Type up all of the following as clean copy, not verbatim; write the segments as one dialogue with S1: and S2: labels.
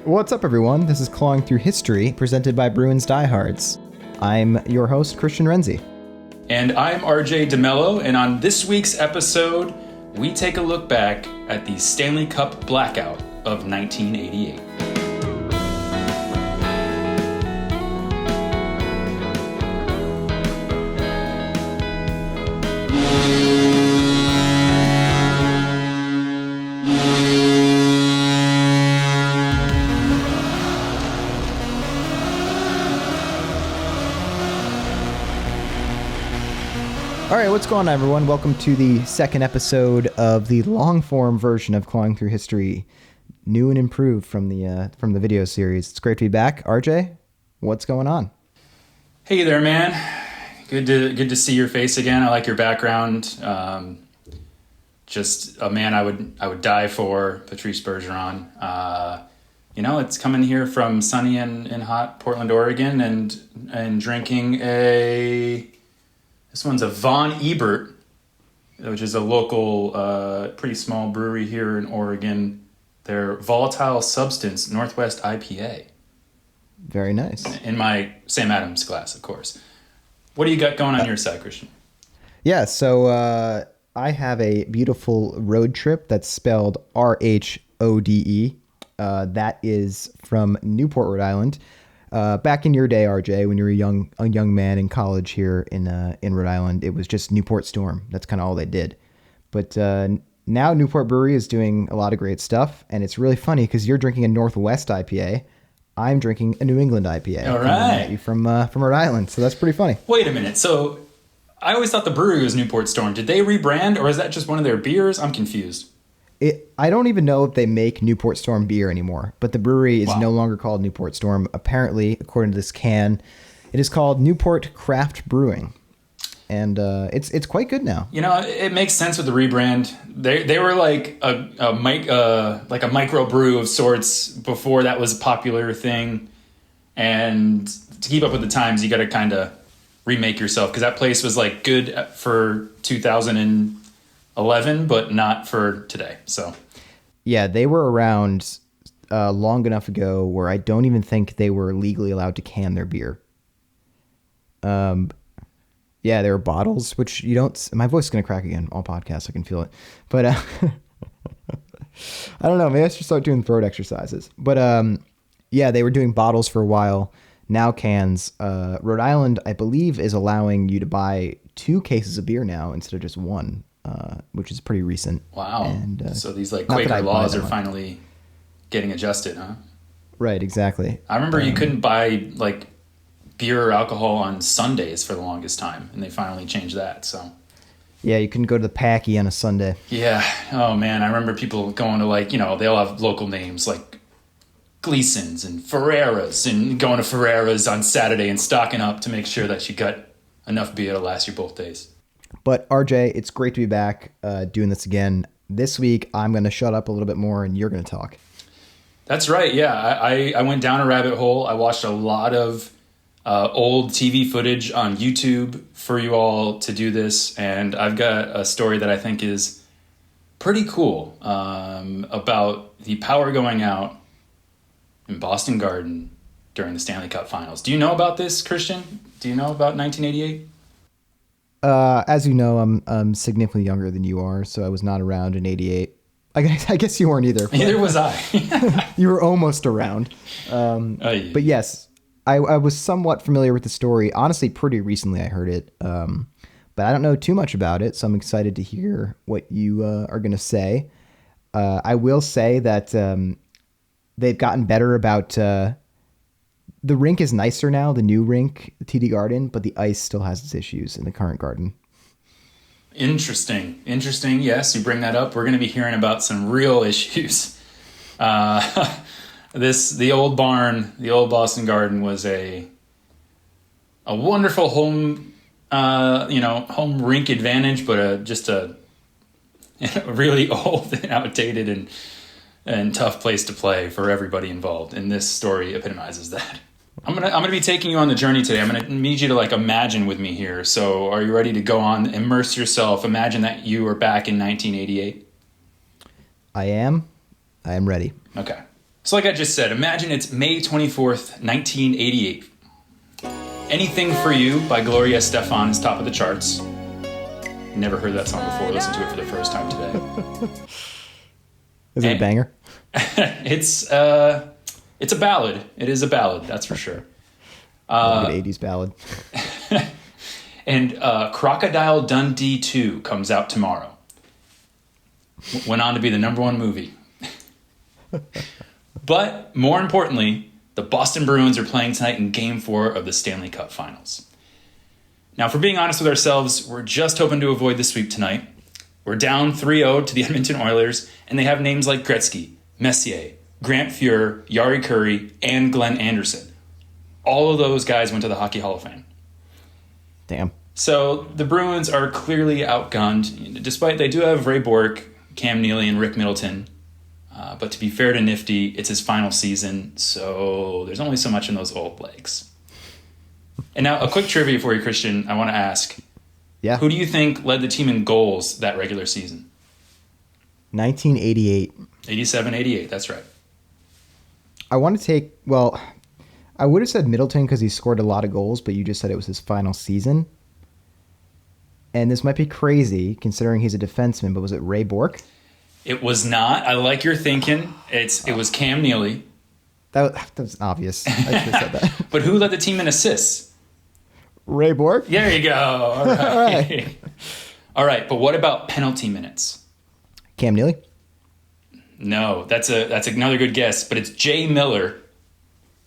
S1: What's up, everyone? This is Clawing Through History, presented by Bruins Diehards. I'm your host, Christian Renzi.
S2: And I'm RJ DeMello, and on this week's episode, we take a look back at the Stanley Cup Blackout of 1988.
S1: All right, what's going on, everyone? Welcome to the second episode of the long-form version of Clawing Through History, new and improved from the video series. It's great to be back. RJ, what's going on?
S2: Hey there, man. Good to see your face again. I like your background. Just a man I would die for, Patrice Bergeron. It's coming here from sunny and hot Portland, Oregon, and drinking This one's a Von Ebert, which is a local, pretty small brewery here in Oregon. Their Volatile Substance Northwest IPA.
S1: Very nice.
S2: In my Sam Adams glass, of course. What do you got going on your side, Christian?
S1: Yeah, so I have a beautiful road trip that's spelled RHODE. That is from Newport, Rhode Island. Back in your day, RJ, when you were a young man in college here in Rhode Island, it was just Newport Storm. That's kind of all they did. But now Newport Brewery is doing a lot of great stuff, and it's really funny because you're drinking a Northwest IPA. I'm drinking a New England IPA.
S2: All right.
S1: From Rhode Island, so that's pretty funny.
S2: Wait a minute. So I always thought the brewery was Newport Storm. Did they rebrand, or is that just one of their beers? I'm confused.
S1: I don't even know if they make Newport Storm beer anymore, but the brewery is no longer called Newport Storm. Apparently, according to this can, it is called Newport Craft Brewing, and it's quite good now. You know,
S2: it makes sense with the rebrand. They were like a micro brew of sorts before that was a popular thing, and to keep up with the times, you got to kind of remake yourself because that place was like good for 2011, but not for today. So,
S1: yeah, they were around long enough ago where I don't even think they were legally allowed to can their beer. Yeah, there were bottles, which you don't. My voice is gonna crack again. All podcasts, I can feel it. But I don't know. Maybe I should start doing throat exercises. But yeah, they were doing bottles for a while. Now cans. Rhode Island, I believe, is allowing you to buy 2 cases of beer now instead of just 1. Which is pretty recent.
S2: Wow. And, so these like Quaker laws are finally getting adjusted, huh?
S1: Right, exactly.
S2: I remember you couldn't buy like beer or alcohol on Sundays for the longest time, and they finally changed that. So
S1: yeah, you couldn't go to the Packy on a Sunday.
S2: Yeah. Oh man, I remember people going to like, they all have local names like Gleason's and Ferreras, and going to Ferreras on Saturday and stocking up to make sure that you got enough beer to last you both days.
S1: But RJ, it's great to be back doing this again. This week, I'm going to shut up a little bit more and you're going to talk.
S2: That's right. Yeah, I went down a rabbit hole. I watched a lot of old TV footage on YouTube for you all to do this. And I've got a story that I think is pretty cool about the power going out in Boston Garden during the Stanley Cup Finals. Do you know about this, Christian? Do you know about 1988?
S1: As you know, I'm significantly younger than you are, so I was not around in '88. I guess you weren't either.
S2: Neither was I.
S1: You were almost around. But yes, I was somewhat familiar with the story. Honestly, pretty recently I heard it, but I don't know too much about it, so I'm excited to hear what you are going to say. I will say that they've gotten better about... The rink is nicer now, the new rink, the TD Garden, but the ice still has its issues in the current garden.
S2: Interesting. Yes, you bring that up. We're going to be hearing about some real issues. The old barn, the old Boston Garden was a wonderful home rink advantage, but just a really old and outdated and tough place to play for everybody involved. And this story epitomizes that. I'm gonna be taking you on the journey today. I'm gonna need you to like imagine with me here. So are you ready to go on, immerse yourself, imagine that you are back in 1988?
S1: I am ready.
S2: Okay. So like I just said, imagine it's May 24th, 1988. Anything for You by Gloria Estefan is top of the charts. Never heard that song before. Listened to it for the first time today.
S1: Is it a banger?
S2: It's a ballad. It is a ballad, that's for sure.
S1: Like an 80s ballad.
S2: And Crocodile Dundee 2 comes out tomorrow. Went on to be the #1 movie. But more importantly, the Boston Bruins are playing tonight in Game 4 of the Stanley Cup Finals. Now, if we're being honest with ourselves, we're just hoping to avoid the sweep tonight. We're down 3-0 to the Edmonton Oilers, and they have names like Gretzky, Messier, Grant Fuhr, Yari Curry, and Glenn Anderson. All of those guys went to the Hockey Hall of Fame.
S1: Damn.
S2: So the Bruins are clearly outgunned, despite they do have Ray Bourque, Cam Neely, and Rick Middleton. But to be fair to Nifty, it's his final season, so there's only so much in those old legs. And now, a quick trivia for you, Christian. I want to ask.
S1: Yeah.
S2: Who do you think led the team in goals that regular season?
S1: 1988.
S2: 87-88, that's right.
S1: I want to take, well, I would have said Middleton because he scored a lot of goals, but you just said it was his final season. And this might be crazy considering he's a defenseman, but was it Ray Bourque?
S2: It was not. I like your thinking. It was Cam Neely.
S1: That was obvious. I should have said that.
S2: But who led the team in assists?
S1: Ray Bourque?
S2: There you go. All right.
S1: All right.
S2: All right, but what about penalty minutes?
S1: Cam Neely?
S2: No, that's another good guess, but it's Jay Miller.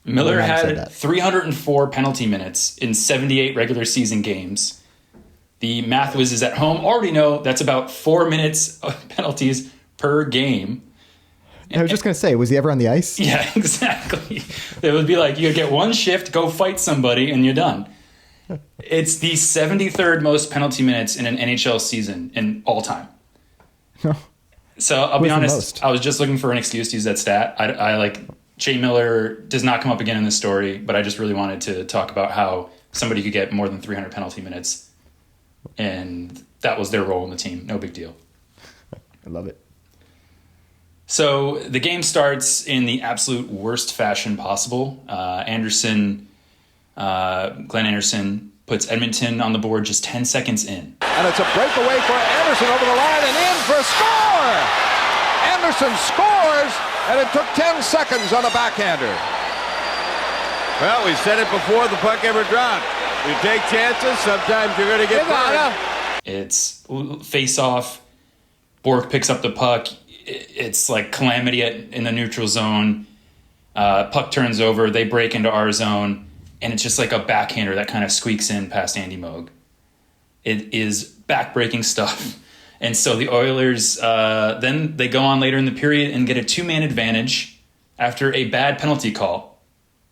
S2: Miller had 304 penalty minutes in 78 regular season games. The math whizzes at home already know that's about 4 minutes of penalties per game.
S1: I was just going to say, was he ever on the ice?
S2: Yeah, exactly. It would be like you get one shift, go fight somebody, and you're done. It's the 73rd most penalty minutes in an NHL season in all time. So I'll be honest, I was just looking for an excuse to use that stat. I like Jay Miller does not come up again in this story, but I just really wanted to talk about how somebody could get more than 300 penalty minutes, and that was their role in the team. No big deal.
S1: I love it.
S2: So the game starts in the absolute worst fashion possible. Glenn Anderson puts Edmonton on the board just 10 seconds in.
S3: And it's a breakaway for Anderson over the line and in for a score! Anderson scores, and it took 10 seconds on a backhander.
S4: Well, we said it before the puck ever dropped. You take chances, sometimes you're going to get burned.
S2: It's face-off. Bourque picks up the puck. It's like calamity in the neutral zone. Puck turns over. They break into our zone. And it's just like a backhander that kind of squeaks in past Andy Moog. It is back-breaking stuff. And so the Oilers, then they go on later in the period and get a two-man advantage after a bad penalty call.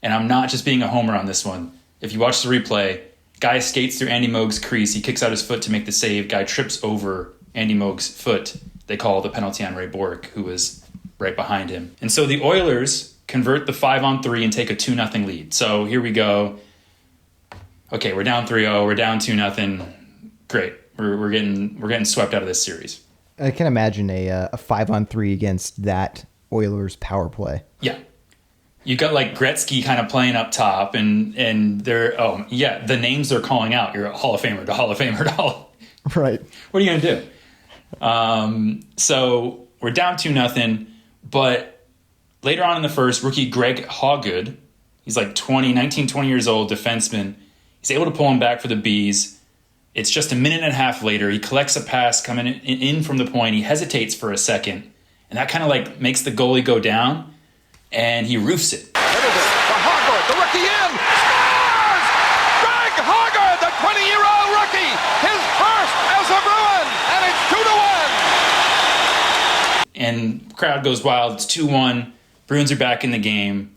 S2: And I'm not just being a homer on this one. If you watch the replay, guy skates through Andy Moog's crease. He kicks out his foot to make the save. Guy trips over Andy Moog's foot. They call the penalty on Ray Bourque, who was right behind him. And so the Oilers convert the 5-on-3 and take a 2-0 lead. So here we go. Okay, we're down 3-0. We're down 2-0. Great. We're getting swept out of this series.
S1: I can imagine a 5-on-3 against that Oilers power play.
S2: Yeah. You got like Gretzky kind of playing up top, and they're the names they're calling out. You're a Hall of Famer to Hall of Famer to Hall.
S1: Right.
S2: What are you gonna do? So we're down 2-0, but later on in the first, rookie Greg Hawgood, he's like 20 years old, defenseman. He's able to pull him back for the Bees. It's just a minute and a half later. He collects a pass coming in from the point. He hesitates for a second, and that kind of like makes the goalie go down, and he roofs it.
S3: There it is. For Hogard, the rookie in. Scores! Greg Hogard, the 20-year-old rookie. His first as a Bruin, and it's 2-1.
S2: And crowd goes wild. It's 2-1. Bruins are back in the game.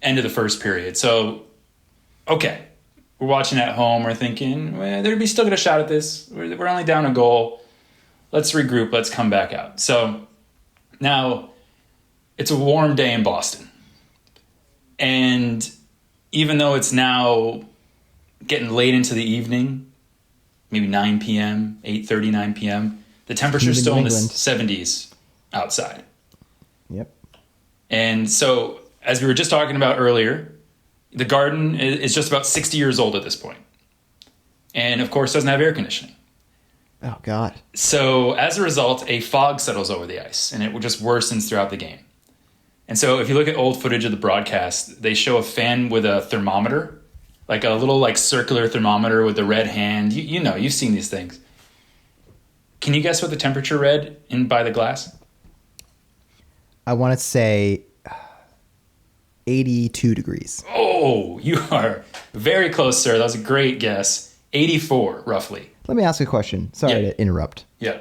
S2: End of the first period. So, okay. We're watching at home. We're thinking, well, they'd still get a shot at this. We're only down a goal. Let's regroup. Let's come back out. So now it's a warm day in Boston. And even though it's now getting late into the evening, maybe 9 p.m., 8:30, 9 p.m., the temperature's still in the 70s outside.
S1: Yep.
S2: And so, as we were just talking about earlier, the Garden is just about 60 years old at this point. And, of course, doesn't have air conditioning.
S1: Oh, God.
S2: So, as a result, a fog settles over the ice, and it just worsens throughout the game. And so, if you look at old footage of the broadcast, they show a fan with a thermometer, like a little circular thermometer with the red hand. You know, you've seen these things. Can you guess what the temperature read in by the glass?
S1: I want to say 82 degrees.
S2: Oh, you are very close, sir. That was a great guess. 84, roughly.
S1: Let me ask you a question. Sorry to interrupt.
S2: Yeah.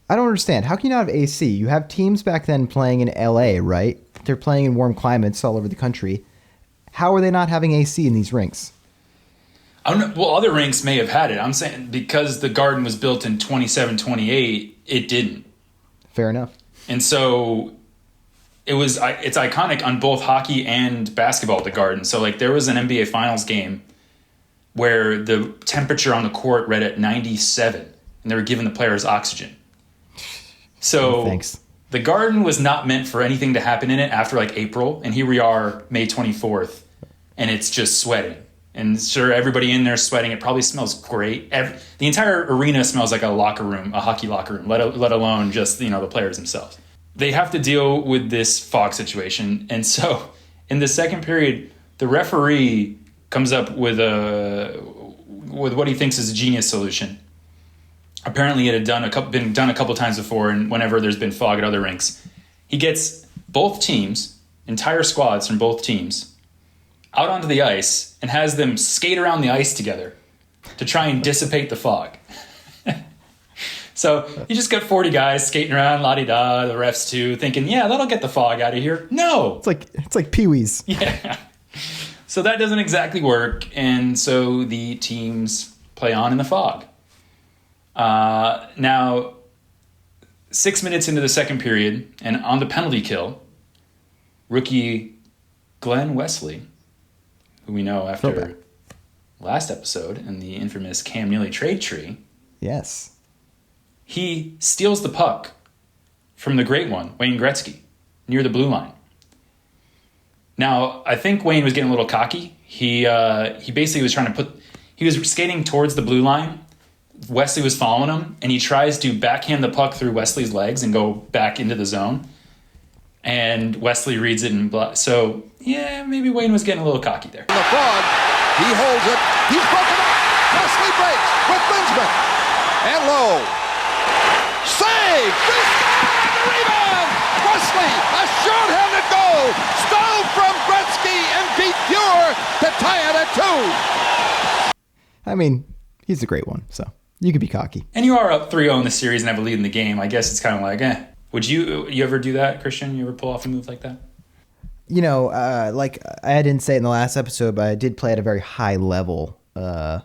S1: I don't understand. How can you not have AC? You have teams back then playing in LA, right? They're playing in warm climates all over the country. How are they not having AC in these rinks?
S2: I don't know. Well, other rinks may have had it. I'm saying because the Garden was built in 27, 28, it didn't.
S1: Fair enough.
S2: And so it's iconic on both hockey and basketball at the Garden. So there was an NBA Finals game where the temperature on the court read at 97, and they were giving the players oxygen. So
S1: thanks.
S2: The Garden was not meant for anything to happen in it after April, and here we are May 24th, and it's just sweating. And sure, everybody in there is sweating. It probably smells great. The entire arena smells like a locker room, a hockey locker room, let alone just the players themselves. They have to deal with this fog situation, and so in the second period, the referee comes up with what he thinks is a genius solution. Apparently, it had been done a couple times before, and whenever there's been fog at other rinks, he gets both teams, entire squads from both teams, out onto the ice and has them skate around the ice together to try and dissipate the fog. So you just got 40 guys skating around, la-di-da, the refs too, thinking, yeah, that'll get the fog out of here. No!
S1: It's like Pee-wees.
S2: Yeah. So that doesn't exactly work, and so the teams play on in the fog. Now, 6 minutes into the second period, and on the penalty kill, rookie Glenn Wesley, who we know after last episode in the infamous Cam Neely trade tree.
S1: Yes.
S2: He steals the puck from the great one, Wayne Gretzky, near the blue line. Now, I think Wayne was getting a little cocky. He basically was he was skating towards the blue line. Wesley was following him, and he tries to backhand the puck through Wesley's legs and go back into the zone. And Wesley reads it so, yeah, maybe Wayne was getting a little cocky there.
S3: The fog, he holds it. He's broken up. Wesley breaks with Linsman. And low. Save! The rebound! Wesley, a short-handed goal! Stole from Gretzky and beat Fuhrer to tie it at 2.
S1: I mean, he's a great one, so you could be cocky.
S2: And you are up 3-0 in the series and have a lead in the game. I guess it's kind of like, Would you ever do that, Christian? You ever pull off a move like that?
S1: Like I didn't say it in the last episode, but I did play at a very high level. Till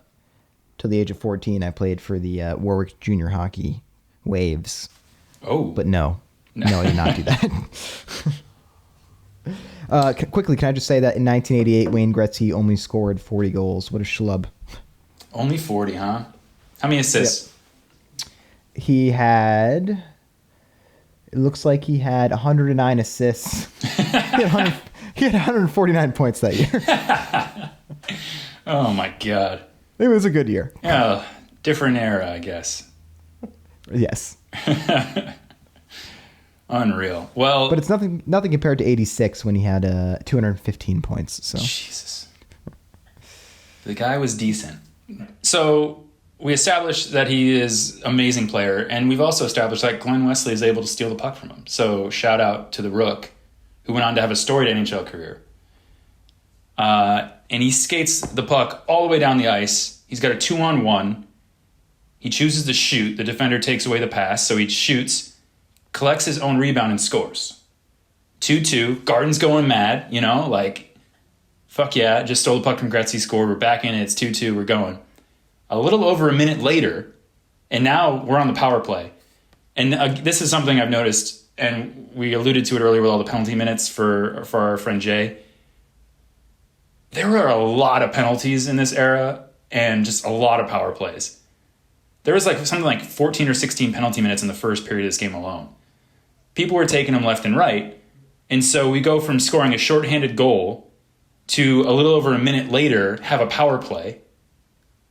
S1: the age of 14, I played for the Warwick Junior Hockey Waves.
S2: Oh.
S1: But no, I did not do that. Quickly, can I just say that in 1988, Wayne Gretzky only scored 40 goals. What a schlub.
S2: Only 40, huh? How many assists?
S1: Yep. He had... It looks like he had 109 assists. He had 149 points that year.
S2: Oh, my God.
S1: It was a good year.
S2: Yeah, different era, I guess.
S1: Yes.
S2: Unreal. Well,
S1: but it's nothing compared to 86 when he had 215 points. So
S2: Jesus. The guy was decent. So we established that he is an amazing player, and we've also established that Glenn Wesley is able to steal the puck from him. So shout out to the Rook, who went on to have a storied NHL career. And he skates the puck all the way down the ice. He's got a 2-on-1. He chooses to shoot. The defender takes away the pass, so he shoots, collects his own rebound, and scores. 2-2. Garden's going mad, fuck yeah, just stole the puck from Gretzky, scored. We're back in it. It's 2-2. We're going. A little over a minute later, and now we're on the power play. And this is something I've noticed, and we alluded to it earlier with all the penalty minutes for our friend Jay. There were a lot of penalties in this era and just a lot of power plays. There was something like 14 or 16 penalty minutes in the first period of this game alone. People were taking them left and right, And so we go from scoring a shorthanded goal to a little over a minute later have a power play.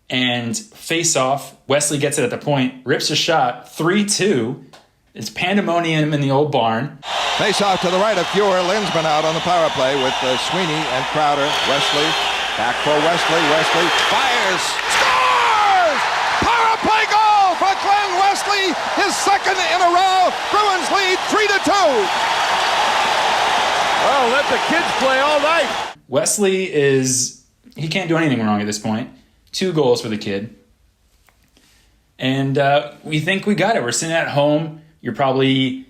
S2: And face off, Wesley gets it at the point, rips a shot, 3-2. It's pandemonium in the old barn.
S3: Face off to the right of Fewer. Linsman out on the power play with Sweeney and Crowder. Wesley back for Wesley. Wesley fires. Scores! Power play goal for Glenn Wesley. His second in a row. Bruins lead 3-2.
S4: Well, let the kids play all night.
S2: Wesley he can't do anything wrong at this point. 2 goals for the kid. And we think we got it. We're sitting at home. You're probably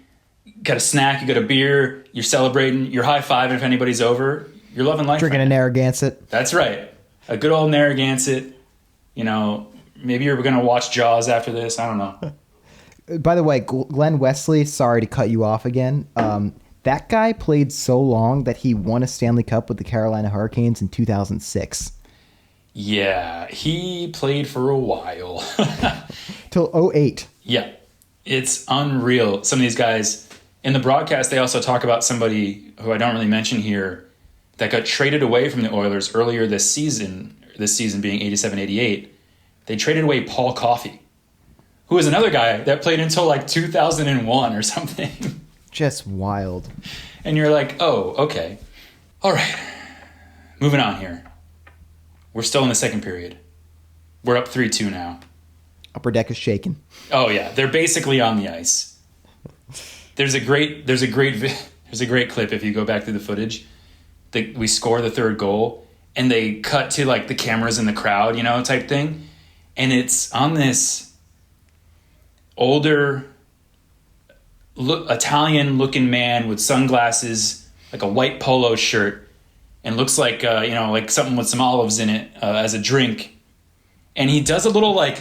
S2: got a snack, you got a beer, you're celebrating, you're high-fiving if anybody's over. You're loving life.
S1: Drinking a Narragansett.
S2: That's right. A good old Narragansett. You know, maybe you're going to watch Jaws after this. I don't know.
S1: By the way, Glenn Wesley, sorry to cut you off again. That guy played so long that he won a Stanley Cup with the Carolina Hurricanes in 2006.
S2: Yeah, he played for a while.
S1: Till 2008.
S2: Yeah, it's unreal. Some of these guys, in the broadcast, they also talk about somebody who I don't really mention here that got traded away from the Oilers earlier this season being 87-88. They traded away Paul Coffey, who is another guy that played until like 2001 or something.
S1: Just wild.
S2: And you're like, oh, okay. All right. Moving on here. We're still in the second period. We're up 3-2 now.
S1: Upper deck is shaking.
S2: Oh yeah, they're basically on the ice. There's a great clip if you go back to the footage. We score the third goal and they cut to like the cameras in the crowd, you know, type thing. And it's on this older Italian looking man with sunglasses, like a white polo shirt, and looks like, like something with some olives in it as a drink. And he does a little like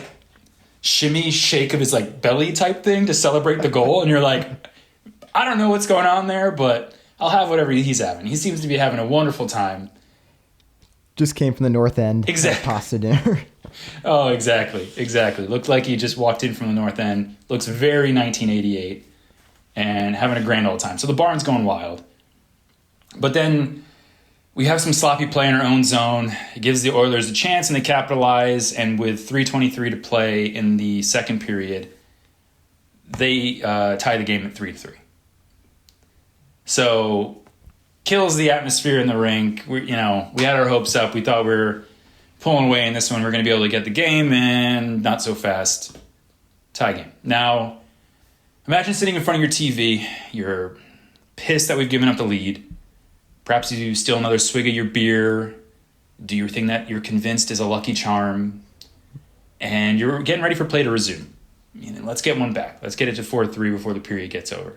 S2: shimmy shake of his like belly type thing to celebrate the goal. And you're like, I don't know what's going on there, but I'll have whatever he's having. He seems to be having a wonderful time.
S1: Just came from the North End.
S2: Exactly.
S1: Pasta dinner.
S2: Oh, exactly. Looked like he just walked in from the North End. Looks very 1988 and having a grand old time. So the barn's going wild. But then we have some sloppy play in our own zone. It gives the Oilers a chance and they capitalize. And with 3:23 to play in the second period, they tie the game at 3-3. So kills the atmosphere in the rink. We had our hopes up. We thought we were pulling away in this one. We're going to be able to get the game, and not so fast. Tie game. Now, imagine sitting in front of your TV. You're pissed that we've given up the lead. Perhaps you steal another swig of your beer, do your thing that you're convinced is a lucky charm, and you're getting ready for play to resume. Let's get one back. Let's get it to 4-3 before the period gets over.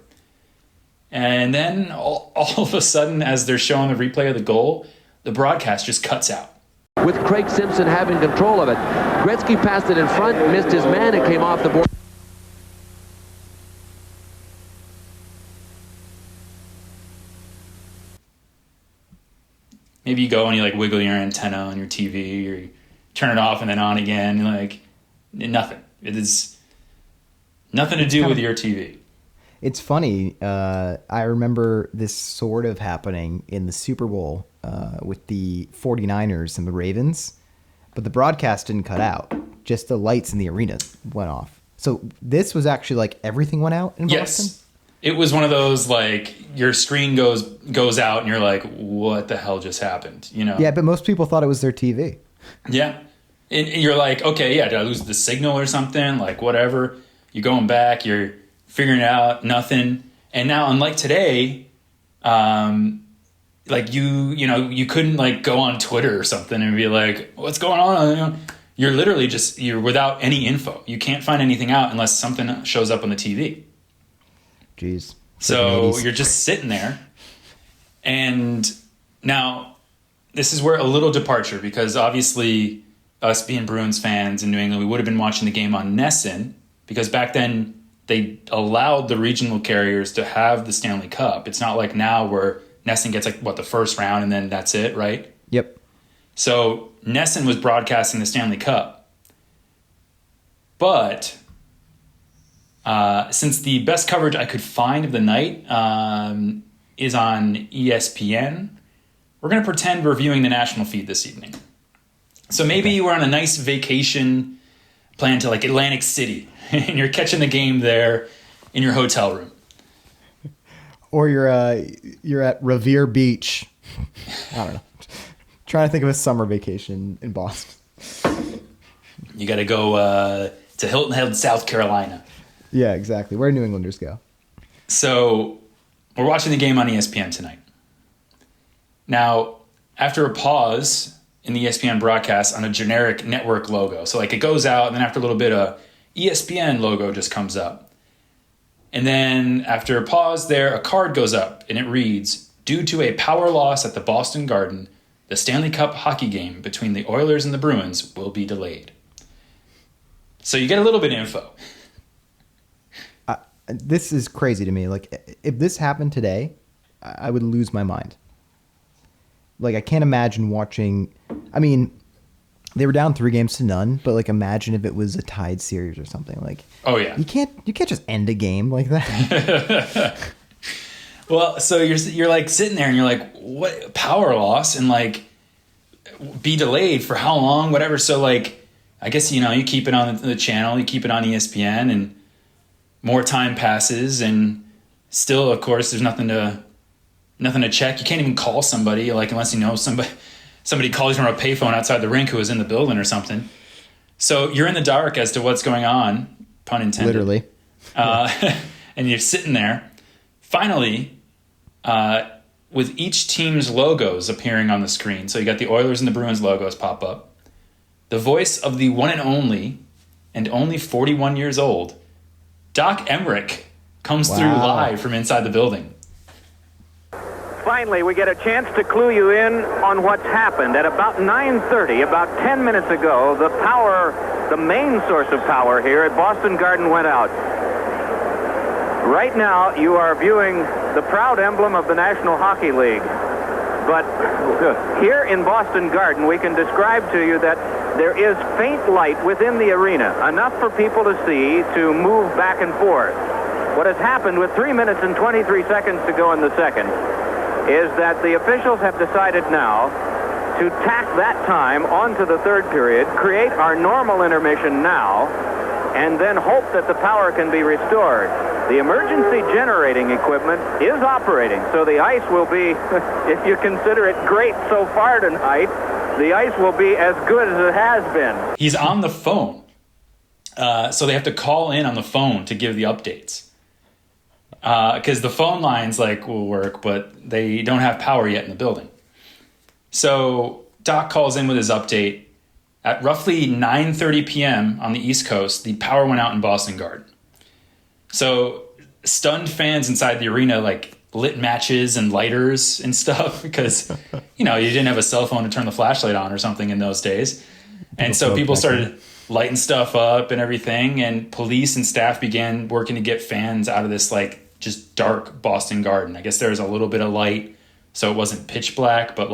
S2: And then all of a sudden, as they're showing the replay of the goal, the broadcast just cuts out.
S5: With Craig Simpson having control of it. Gretzky passed it in front, missed his man, and came off the board.
S2: Maybe you go and you like wiggle your antenna on your TV, or you turn it off and then on again. You're like, nothing. It is nothing to do with your TV.
S1: It's funny. I remember this sort of happening in the Super Bowl with the 49ers and the Ravens, but the broadcast didn't cut out. Just the lights in the arena went off. So this was actually like everything went out in Boston?
S2: Yes. It was one of those, like, your screen goes out and you're like, what the hell just happened?
S1: Yeah, but most people thought it was their TV.
S2: Yeah. And you're like, okay, yeah, did I lose the signal or something? Like, whatever. You're going back, you're figuring it out, nothing. And now, unlike today, like you couldn't like go on Twitter or something and be like, what's going on? You're literally you're without any info. You can't find anything out unless something shows up on the TV.
S1: Jeez.
S2: So you're just sitting there. And now this is where a little departure, because obviously us being Bruins fans in New England, we would have been watching the game on NESN, because back then they allowed the regional carriers to have the Stanley Cup. It's not like now where NESN gets the first round and then that's it, right?
S1: Yep.
S2: So NESN was broadcasting the Stanley Cup. But since the best coverage I could find of the night is on ESPN. We're going to pretend we're viewing the national feed this evening. So maybe you were on a nice vacation planned to like Atlantic City and you're catching the game there in your hotel room.
S1: Or you're at Revere Beach. I don't know. Trying to think of a summer vacation in Boston.
S2: You got to go to Hilton Head, South Carolina.
S1: Yeah, exactly. Where do New Englanders go?
S2: So we're watching the game on ESPN tonight. Now, after a pause in the ESPN broadcast on a generic network logo, so like it goes out, and then after a little bit, a ESPN logo just comes up. And then after a pause there, a card goes up, and it reads, "Due to a power loss at the Boston Garden, the Stanley Cup hockey game between the Oilers and the Bruins will be delayed." So you get a little bit of info.
S1: This is crazy to me. Like, if this happened today, I would lose my mind. Like, I can't imagine watching. I mean, they were down 3-0, but like, imagine if it was a tied series or something. Like,
S2: oh yeah,
S1: you can't just end a game like that.
S2: Well, so you're like sitting there and you're like, what, power loss, and like be delayed for how long, whatever. So like, I guess, you keep it on the channel, you keep it on ESPN, and more time passes, and still, of course, there's nothing to check. You can't even call somebody, like, unless you know somebody calls you from a payphone outside the rink who was in the building or something. So you're in the dark as to what's going on, pun intended.
S1: Literally.
S2: And you're sitting there. Finally, with each team's logos appearing on the screen, so you got the Oilers and the Bruins logos pop up, the voice of the one and only 41 years old, Doc Emmerich, comes through live from inside the building.
S6: Finally, we get a chance to clue you in on what's happened. At about 9:30, about 10 minutes ago, the main source of power here at Boston Garden went out. Right now, you are viewing the proud emblem of the National Hockey League. But here in Boston Garden, we can describe to you that there is faint light within the arena, enough for people to see to move back and forth. What has happened with 3 minutes and 23 seconds to go in the second is that the officials have decided now to tack that time onto the third period, create our normal intermission now, and then hope that the power can be restored. The emergency generating equipment is operating, so the ice will be, if you consider it great so far tonight, the ice will be as good as it has been.
S2: He's on the phone, so they have to call in on the phone to give the updates. Because the phone lines will work, but they don't have power yet in the building. So Doc calls in with his update. At roughly 9:30 p.m. on the East Coast, the power went out in Boston Garden. So stunned fans inside the arena lit matches and lighters and stuff because, you didn't have a cell phone to turn the flashlight on or something in those days. And so people started lighting stuff up and everything, and police and staff began working to get fans out of this just dark Boston Garden. I guess there was a little bit of light, so it wasn't pitch black, but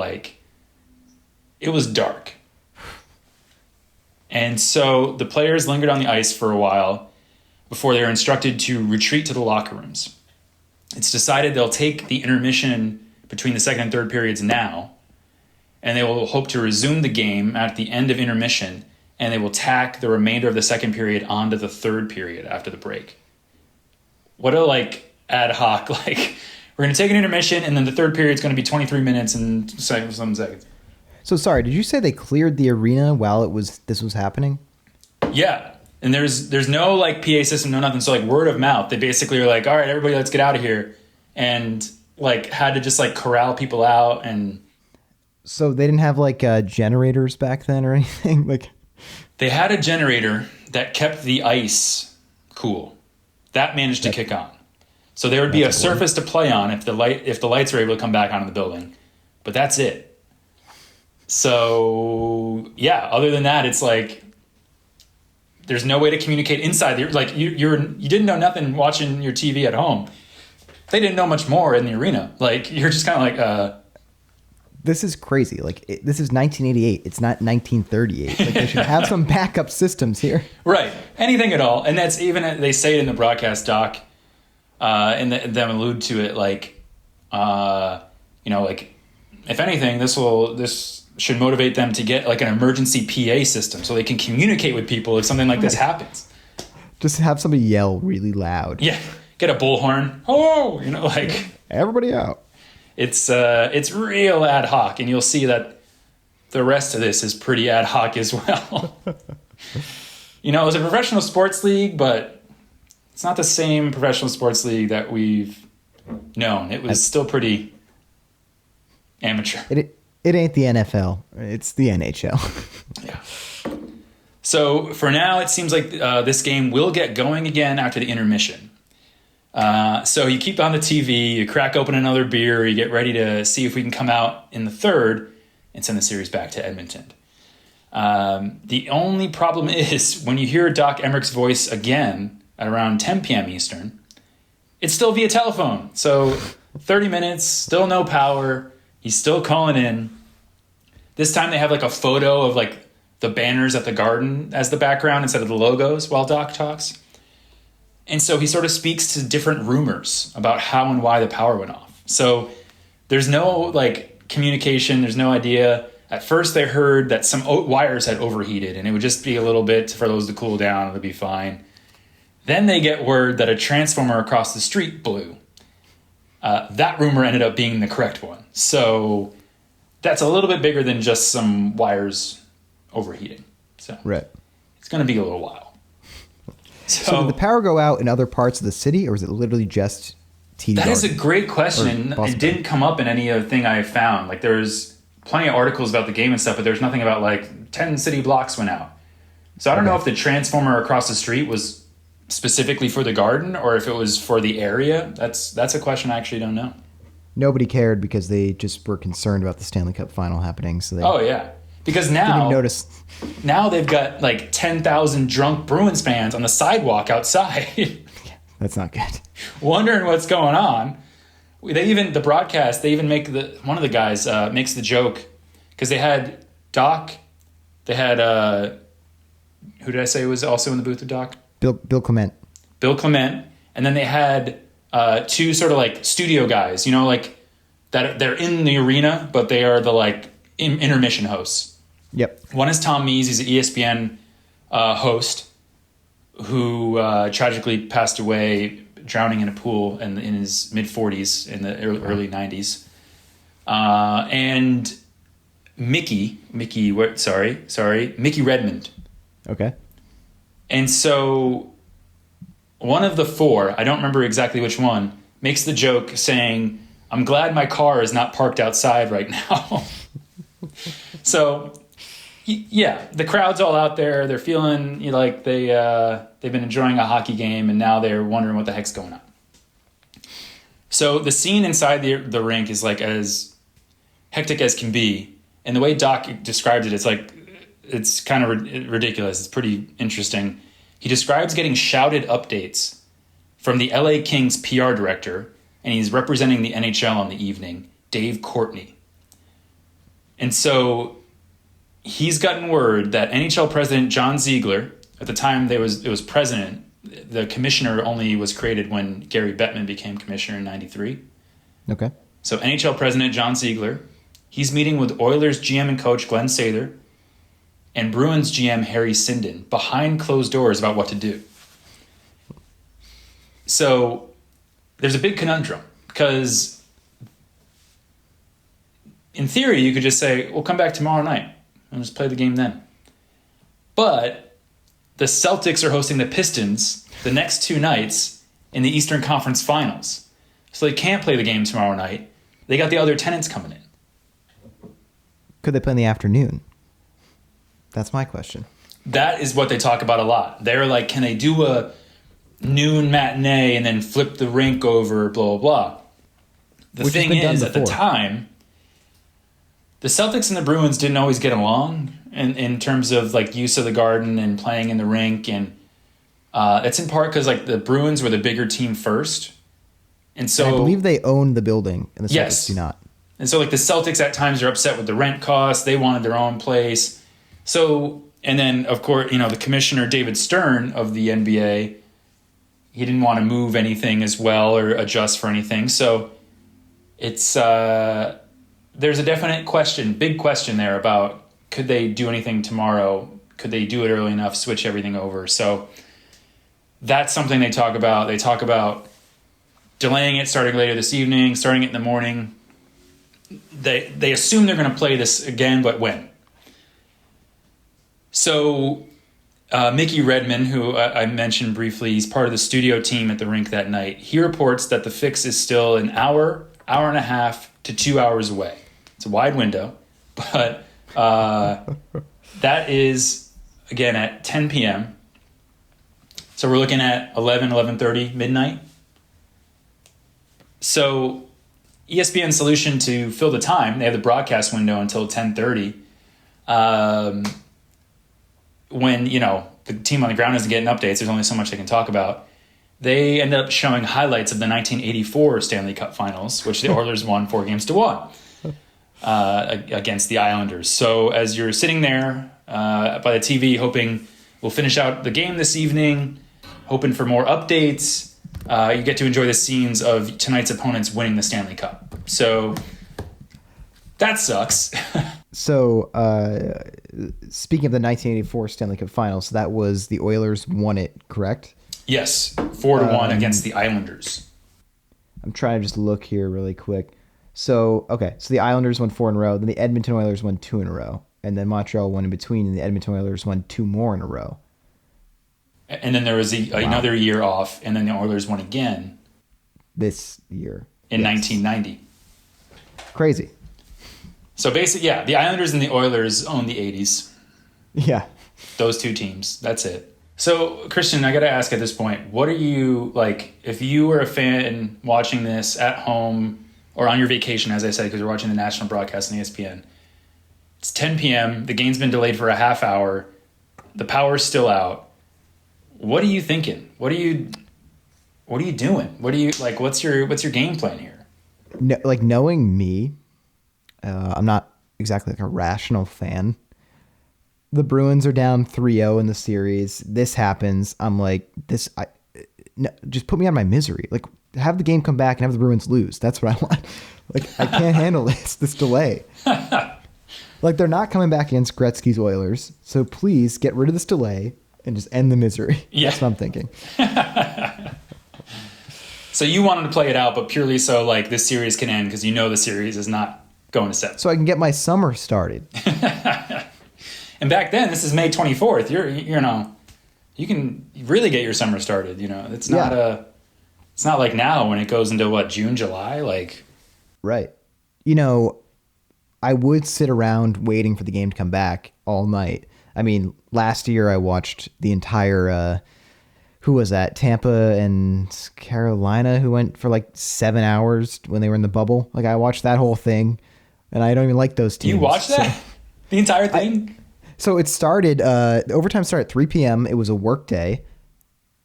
S2: it was dark. And so the players lingered on the ice for a while before they were instructed to retreat to the locker rooms. It's decided they'll take the intermission between the second and third periods now, and they will hope to resume the game at the end of intermission, and they will tack the remainder of the second period onto the third period after the break. What a ad hoc, we're going to take an intermission, and then the third period is going to be 23 minutes and some seconds.
S1: So sorry, did you say they cleared the arena while this was happening?
S2: Yeah. And there's no PA system, no nothing. So word of mouth, they basically are all right, everybody, let's get out of here. And had to just corral people out. And
S1: so they didn't have generators back then or anything?
S2: They had a generator that kept the ice cool. That managed to kick on. So there would be a surface to play on if the lights were able to come back onto the building. But that's it. So yeah, other than that, it's there's no way to communicate inside. You didn't know nothing watching your TV at home. They didn't know much more in the arena. You're just kind of
S1: This is crazy. This is 1988. It's not 1938. They should have some backup systems here.
S2: Right. Anything at all. And that's even, they say it in the broadcast doc, and them allude to it, Like if anything, this should motivate them to get like an emergency PA system so they can communicate with people if something like this happens.
S1: Just have somebody yell really loud.
S2: Yeah, get a bullhorn. Oh,
S1: Everybody out.
S2: It's real ad hoc, and you'll see that the rest of this is pretty ad hoc as well. It was a professional sports league, but it's not the same professional sports league that we've known. It was still pretty amateur.
S1: It ain't the NFL. It's the NHL.
S2: Yeah. So for now, it seems like this game will get going again after the intermission. So you keep on the TV, you crack open another beer, you get ready to see if we can come out in the third and send the series back to Edmonton. The only problem is when you hear Doc Emmerich's voice again at around 10 p.m. Eastern, it's still via telephone. So 30 minutes, still no power. He's still calling in. This time they have like a photo of like the banners at the Garden as the background instead of the logos while Doc talks. And so he sort of speaks to different rumors about how and why the power went off. So there's no like communication. There's no idea. At first they heard that some wires had overheated and it would just be a little bit for those to cool down. It would be fine. Then they get word that a transformer across the street blew. That rumor ended up being the correct one. So that's a little bit bigger than just some wires overheating. So
S1: right.
S2: It's going to be a little while.
S1: So did the power go out in other parts of the city, or was it literally just TD
S2: That
S1: Garden?
S2: is a great question. It didn't come up in any other thing I found. Like there's plenty of articles about the game and stuff, but there's nothing about like 10 city blocks went out. So I don't know if the transformer across the street was specifically for the Garden or if it was for the area. That's a question I actually don't know.
S1: Nobody cared because they just were concerned about the Stanley Cup Final happening. So they
S2: because now
S1: didn't even notice.
S2: Now they've got like 10,000 drunk Bruins fans on the sidewalk outside.
S1: That's not good.
S2: Wondering what's going on. The broadcast, they even make one of the guys makes the joke because they had Doc, they had who did I say was also in the booth with Doc?
S1: Bill Clement.
S2: Bill Clement, and then they had two sort of like studio guys, like that they're in the arena, but they are the like intermission hosts.
S1: Yep.
S2: One is Tom Mees. He's an ESPN host who tragically passed away drowning in a pool in his mid-40s in the early 90s. And Mickey Redmond.
S1: Okay.
S2: And so one of the four, I don't remember exactly which one, makes the joke saying, "I'm glad my car is not parked outside right now." So, yeah, the crowd's all out there. They're feeling like they've been enjoying a hockey game, and now they're wondering what the heck's going on. So the scene inside the rink is like as hectic as can be. And the way Doc described it, it's kind of ridiculous. It's pretty interesting. He describes getting shouted updates from the LA Kings PR director, and he's representing the NHL on the evening, Dave Courtney. And so he's gotten word that NHL president John Ziegler, at the time it was president, the commissioner only was created when Gary Bettman became commissioner in 93.
S1: Okay.
S2: So NHL president John Ziegler, he's meeting with Oilers GM and coach Glenn Sather and Bruins GM Harry Sinden behind closed doors about what to do. So there's a big conundrum because in theory you could just say, we'll come back tomorrow night and just play the game then. But the Celtics are hosting the Pistons the next two nights in the Eastern Conference Finals. So they can't play the game tomorrow night. They got the other tenants coming in.
S1: Could they play in the afternoon? That's my question.
S2: That is what they talk about a lot. They're like, can they do a noon matinee and then flip the rink over, blah, blah, blah. The thing is, at the time, the Celtics and the Bruins didn't always get along in terms of like use of the Garden and playing in the rink. And it's in part because like the Bruins were the bigger team first. And so
S1: I believe they own the building and the Celtics do not.
S2: And so like the Celtics at times are upset with the rent costs. They wanted their own place. So, and then of course, the commissioner David Stern of the NBA, he didn't want to move anything as well or adjust for anything. So it's there's a definite big question there about could they do anything tomorrow? Could they do it early enough, switch everything over? So that's something they talk about. They talk about delaying it, starting later this evening, starting it in the morning. They assume they're going to play this again, but when? So Mickey Redman, who I mentioned briefly, he's part of the studio team at the rink that night. He reports that the fix is still an hour and a half to 2 hours away. It's a wide window, but that is, again, at 10 p.m. So we're looking at 11:30, midnight. So ESPN's solution to fill the time, they have the broadcast window until 10:30. When, the team on the ground isn't getting updates, there's only so much they can talk about. They end up showing highlights of the 1984 Stanley Cup Finals, which the Oilers won 4-1 against the Islanders. So as you're sitting there by the TV hoping we'll finish out the game this evening, hoping for more updates, you get to enjoy the scenes of tonight's opponents winning the Stanley Cup. So that sucks.
S1: So, speaking of the 1984 Stanley Cup Finals, that was the Oilers won it, correct?
S2: Yes, 4-1 against the Islanders.
S1: I'm trying to just look here really quick. So the Islanders won 4 in a row, then the Edmonton Oilers won 2 in a row, and then Montreal won in between, and the Edmonton Oilers won 2 more in a row.
S2: And then there was another year off, and then the Oilers won again.
S1: This year.
S2: In 1990.
S1: Crazy.
S2: So basically, yeah, the Islanders and the Oilers own the 80s.
S1: Yeah.
S2: Those two teams. That's it. So, Christian, I got to ask at this point, what are you, like, if you were a fan watching this at home or on your vacation, as I said, because you're watching the national broadcast on ESPN, it's 10 p.m., the game's been delayed for a half hour, the power's still out. What are you thinking? What are you doing? What's your game plan here?
S1: No, like, knowing me, I'm not exactly like a rational fan. The Bruins are down 3-0 in the series. This happens. I'm like, just put me out of my misery. Like, have the game come back and have the Bruins lose. That's what I want. Like, I can't handle this delay. Like, they're not coming back against Gretzky's Oilers. So please get rid of this delay and just end the misery.
S2: Yeah.
S1: That's what I'm thinking.
S2: So you wanted to play it out, but purely so, like, this series can end because the series is not going to 7.
S1: So I can get my summer started.
S2: And back then, this is May 24th. You can really get your summer started. It's not it's not like now when it goes into June, July, like.
S1: Right. I would sit around waiting for the game to come back all night. I mean, last year I watched the entire, who was that? Tampa and Carolina, who went for like 7 hours when they were in the bubble. Like, I watched that whole thing, and I don't even like those teams.
S2: You watched that? The entire thing?
S1: So it started, the overtime started at 3 p.m. It was a work day.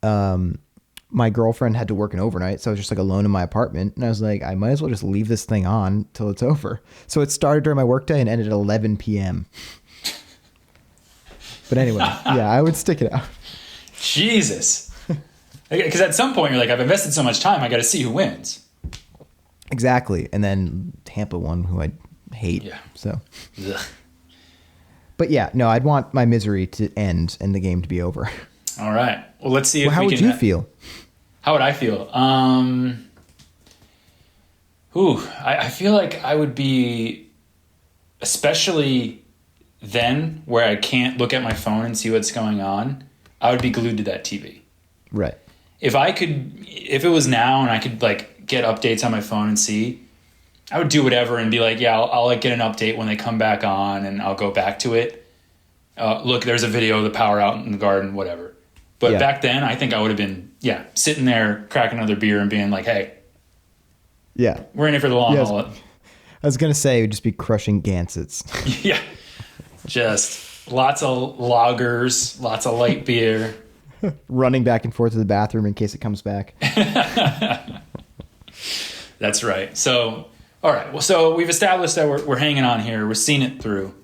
S1: My girlfriend had to work an overnight, so I was just like alone in my apartment. And I was like, I might as well just leave this thing on till it's over. So it started during my work day and ended at 11 p.m. But anyway, yeah, I would stick it out.
S2: Jesus. Because at some point you're like, I've invested so much time, I got to see who wins.
S1: Exactly. And then Tampa won, who I hate.
S2: Yeah.
S1: So.
S2: Ugh.
S1: But yeah, no, I'd want my misery to end and the game to be over.
S2: All right. Well, let's see if
S1: how would you feel?
S2: How would I feel? I feel like I would be, especially then where I can't look at my phone and see what's going on, I would be glued to that TV.
S1: Right.
S2: If it was now and I could like get updates on my phone and see, I would do whatever and be like, yeah, I'll like get an update when they come back on and I'll go back to it. Look, there's a video of the power out in the garden, whatever. But back then, I think I would have been, sitting there, cracking another beer and being like, hey, we're in it for the long haul.
S1: I was going to say it would just be crushing Gansets.
S2: Yeah. Just lots of lagers, lots of light beer.
S1: Running back and forth to the bathroom in case it comes back.
S2: That's right. So, all right. Well, so we've established that we're hanging on here. We're seeing it through.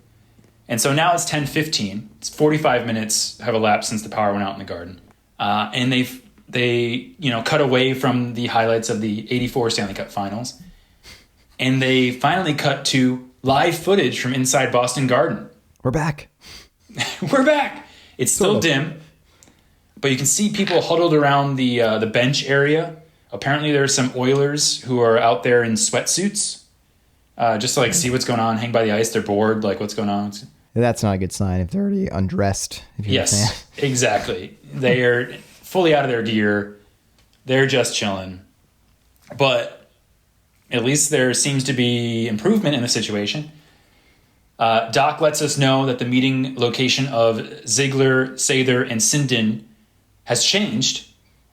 S2: And so now it's 10:15. It's 45 minutes have elapsed since the power went out in the garden. And they cut away from the highlights of the 84 Stanley Cup Finals. and they finally cut to live footage from inside Boston Garden.
S1: We're back.
S2: We're back. It's still dim, but you can see people huddled around the bench area. Apparently, there are some Oilers who are out there in sweatsuits, just to see what's going on, hang by the ice. They're bored, what's going on.
S1: That's not a good sign if they're already undressed. If you're
S2: Yes, exactly. They are fully out of their gear. They're just chilling. But at least there seems to be improvement in the situation. Doc lets us know that the meeting location of Ziegler, Sather, and Sinden has changed,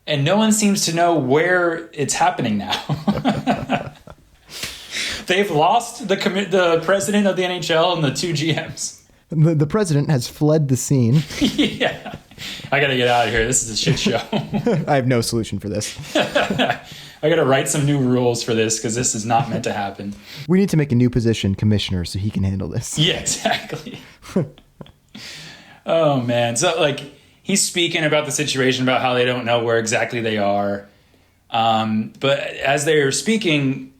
S2: and no one seems to know where it's happening now. They've lost the president of the NHL and the two GMs.
S1: The president has fled the scene.
S2: Yeah. I got to get out of here. This is a shit show.
S1: I have no solution for this.
S2: I got to write some new rules for this because this is not meant to happen.
S1: We need to make a new position, commissioner, so he can handle this.
S2: Yeah, exactly. Oh, man. So, he's speaking about the situation, about how they don't know where exactly they are. But as they're speaking,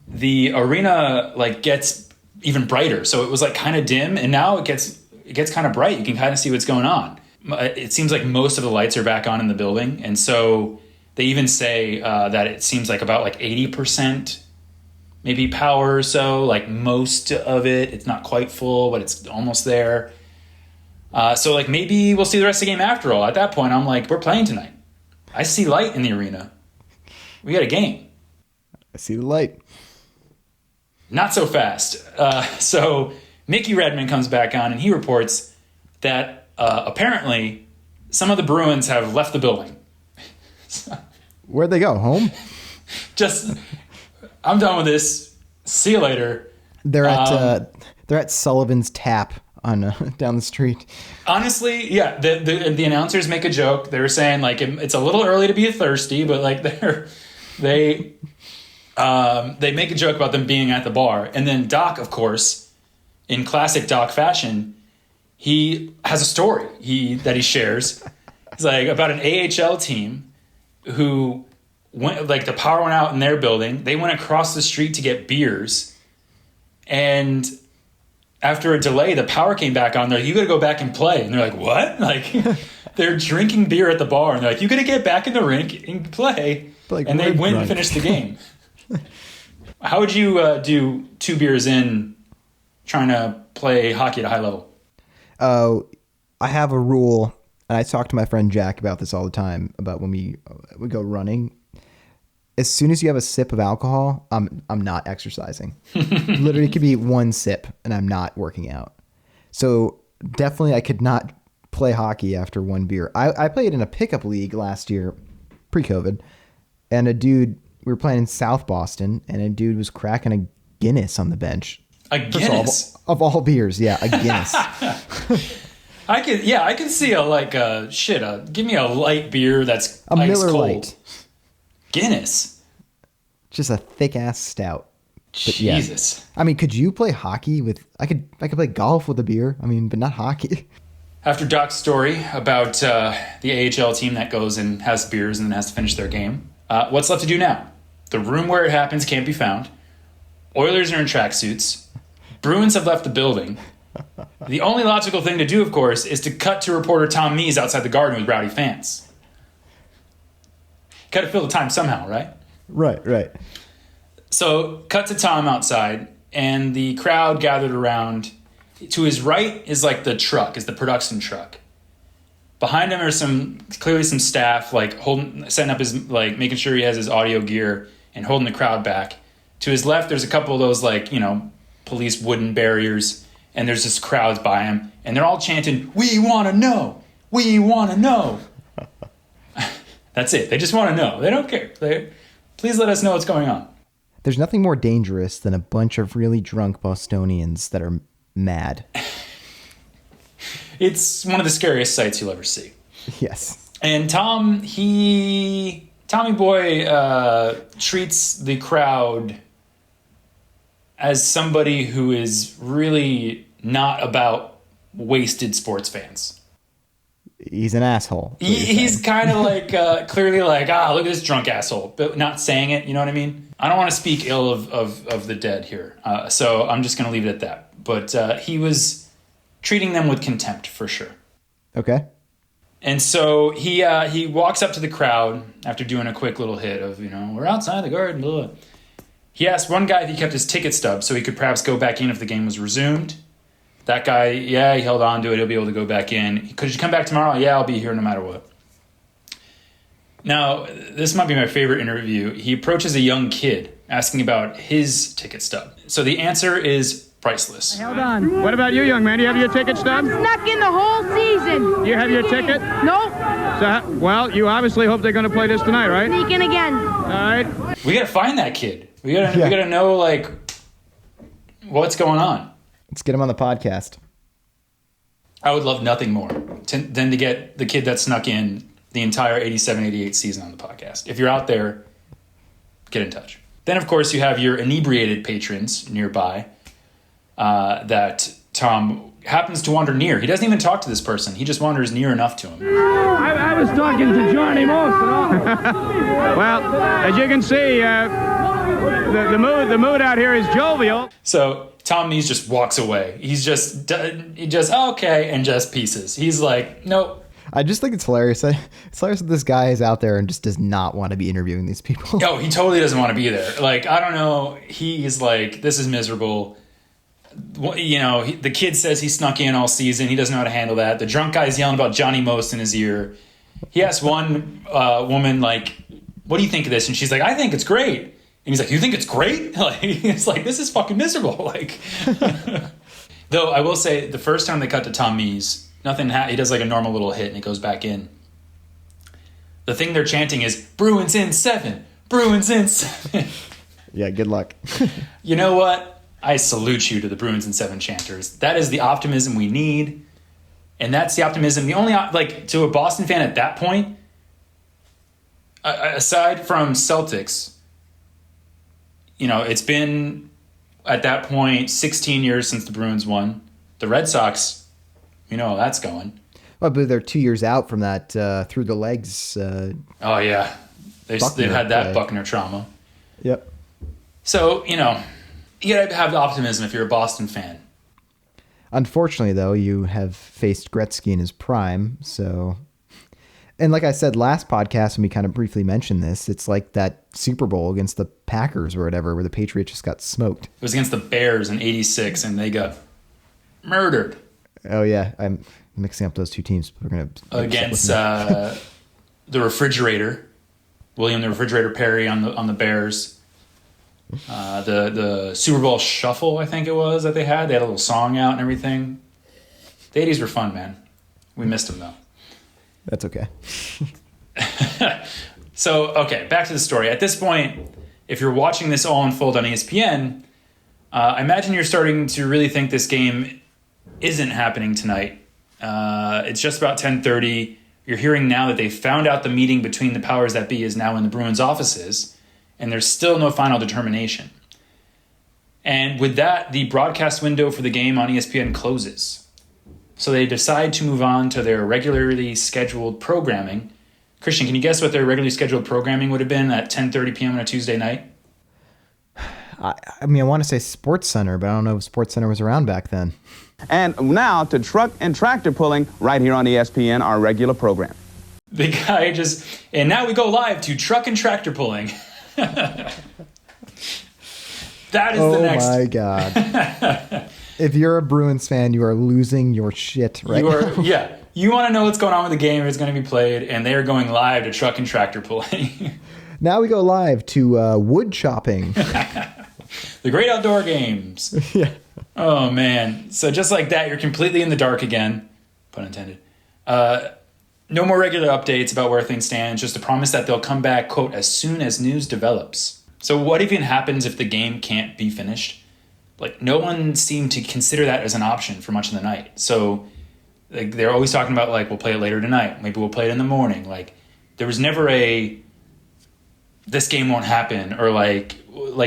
S2: the arena, gets even brighter. So it was kind of dim, and now it gets kind of bright. You can kind of see what's going on. It seems like most of the lights are back on in the building, and so they even say that it seems like about 80% maybe power or so. Most of it's not quite full, but it's almost there. So maybe we'll see the rest of the game after all. At that point, I'm we're playing tonight. I see light in the arena. We got a game.
S1: I see the light.
S2: Not so fast. So Mickey Redmond comes back on, and he reports that apparently some of the Bruins have left the building.
S1: Where'd they go? Home?
S2: I'm done with this. See you later.
S1: They're at Sullivan's Tap on down the street.
S2: Honestly, yeah. The announcers make a joke. They were saying it's a little early to be thirsty, but they make a joke about them being at the bar. And then Doc, of course, in classic Doc fashion, he has a story that he shares. It's about an AHL team who went, the power went out in their building. They went across the street to get beers. And after a delay, the power came back on. They're like, you got to go back and play. And they're like, what? They're drinking beer at the bar. And they're like, you got to get back in the rink and play. And they went and finished the game. How would you do 2 beers in trying to play hockey at a high level?
S1: I have a rule, and I talk to my friend Jack about this all the time, about when we go running. As soon as you have a sip of alcohol, I'm not exercising. Literally, it could be 1 sip, and I'm not working out. So definitely, I could not play hockey after 1 beer. I played in a pickup league last year, pre-COVID, and we were playing in South Boston, and a dude was cracking a Guinness on the bench.
S2: A Guinness?
S1: Of all beers, yeah, a Guinness.
S2: I could see give me a light beer that's
S1: a
S2: ice
S1: Miller
S2: cold.
S1: Lite.
S2: Guinness.
S1: Just a thick ass stout. But
S2: Jesus.
S1: Yeah. I mean, could you play hockey with? I could play golf with a beer. I mean, but not hockey.
S2: After Doc's story about the AHL team that goes and has beers and then has to finish their game, what's left to do now? The room where it happens can't be found. Oilers are in tracksuits. Bruins have left the building. The only logical thing to do, of course, is to cut to reporter Tom Mees outside the Garden with rowdy fans. Got to fill the time somehow, right?
S1: Right.
S2: So, cut to Tom outside, and the crowd gathered around. To his right is the production truck. Behind him are clearly some staff, setting up his, making sure he has his audio gear and holding the crowd back. To his left, there's a couple of those, police wooden barriers, and there's just crowds by him, and they're all chanting, "We want to know! We want to know!" That's it. They just want to know. They don't care. Please let us know what's going on.
S1: There's nothing more dangerous than a bunch of really drunk Bostonians that are mad.
S2: It's one of the scariest sights you'll ever see.
S1: Yes.
S2: And Tommy Boy treats the crowd as somebody who is really not about wasted sports fans.
S1: He's an asshole.
S2: He's kind of like clearly like, look at this drunk asshole, but not saying it. You know what I mean? I don't want to speak ill of the dead here, so I'm just going to leave it at that. But he was treating them with contempt for sure.
S1: Okay.
S2: And so he walks up to the crowd after doing a quick little hit of, we're outside the garden. Blah, blah. He asked one guy if he kept his ticket stub so he could perhaps go back in if the game was resumed. That guy, he held on to it. He'll be able to go back in. Could you come back tomorrow? Yeah, I'll be here no matter what. Now, this might be my favorite interview. He approaches a young kid asking about his ticket stub. So the answer is priceless.
S7: Hold on. What about you, young man? Do you have your ticket stub?
S8: I'm snuck in the whole season.
S7: Do you have your ticket?
S8: Nope.
S7: So, well, you obviously hope they're going to play this tonight, right?
S8: Sneaking again.
S7: All right.
S2: We got to find that kid. We got to know, like, what's going on.
S1: Let's get him on the podcast.
S2: I would love nothing more than to get the kid that snuck in the entire 87-88 season on the podcast. If you're out there, get in touch. Then, of course, you have your inebriated patrons nearby that Tom happens to wander near. He doesn't even talk to this person. He just wanders near enough to him.
S7: I was talking to Johnny most of all. Well, as you can see, the mood out here is jovial.
S2: So Tom Nees just walks away. He just okay, and just pieces. He's like, nope.
S1: I just think it's hilarious. It's hilarious that this guy is out there and just does not want to be interviewing these people.
S2: Oh, he totally doesn't want to be there. Like, I don't know. He's like, this is miserable. The kid says he snuck in all season. He doesn't know how to handle that. The drunk guy's yelling about Johnny Most in his ear. He asked one woman, like, what do you think of this? And she's like, I think it's great. And he's like, you think it's great? Like, it's like, this is fucking miserable. Like, though I will say the first time they cut to Tom Mees, he does like a normal little hit and he goes back in. The thing they're chanting is Bruins in 7, Bruins in 7.
S1: Yeah, good luck.
S2: You know what? I salute you to the Bruins in 7 chanters. That is the optimism we need. And that's the optimism. The only, like, to a Boston fan at that point, aside from Celtics, it's been at that point 16 years since the Bruins won. The Red Sox, how that's going.
S1: Well, I believe they're 2 years out from that through the legs.
S2: Oh, yeah. They've had that Buckner trauma.
S1: Yep.
S2: So, you got to have the optimism if you're a Boston fan.
S1: Unfortunately, though, you have faced Gretzky in his prime. So, and like I said last podcast, when we kind of briefly mentioned this, it's like that Super Bowl against the Packers or whatever, where the Patriots just got smoked. It
S2: was against the Bears in '86, and they got murdered.
S1: Oh, yeah. I'm mixing up those two teams. We're gonna
S2: against the Refrigerator, William the Refrigerator Perry on the Bears. The Super Bowl Shuffle, I think it was, that they had. They had a little song out and everything. The 80s were fun, man. We missed them, though.
S1: That's okay.
S2: So, okay, back to the story. At this point, if you're watching this all unfold on ESPN, I imagine you're starting to really think this game isn't happening tonight. It's just about 10:30. You're hearing now that they found out the meeting between the powers that be is now in the Bruins offices, and there's still no final determination. And with that, the broadcast window for the game on ESPN closes. So they decide to move on to their regularly scheduled programming. Christian, can you guess what their regularly scheduled programming would have been at 10:30 p.m. on a Tuesday night?
S1: I want to say Sports Center, but I don't know if Sports Center was around back then.
S9: And now to truck and tractor pulling right here on ESPN, our regular program.
S2: The guy and now we go live to truck and tractor pulling. That is the next.
S1: Oh my God. If you're a Bruins fan, you are losing your shit right now.
S2: Yeah. You want to know what's going on with the game, if it's going to be played, and they are going live to truck and tractor pulling.
S1: Now we go live to wood chopping.
S2: The great outdoor games.
S1: Yeah.
S2: Oh, man. So just like that, you're completely in the dark again. Pun intended. No more regular updates about where things stand. Just a promise that they'll come back, quote, as soon as news develops. So what even happens if the game can't be finished? Like, no one seemed to consider that as an option for much of the night. So like, they're always talking about, like, we'll play it later tonight. Maybe we'll play it in the morning. Like, there was never this game won't happen, or like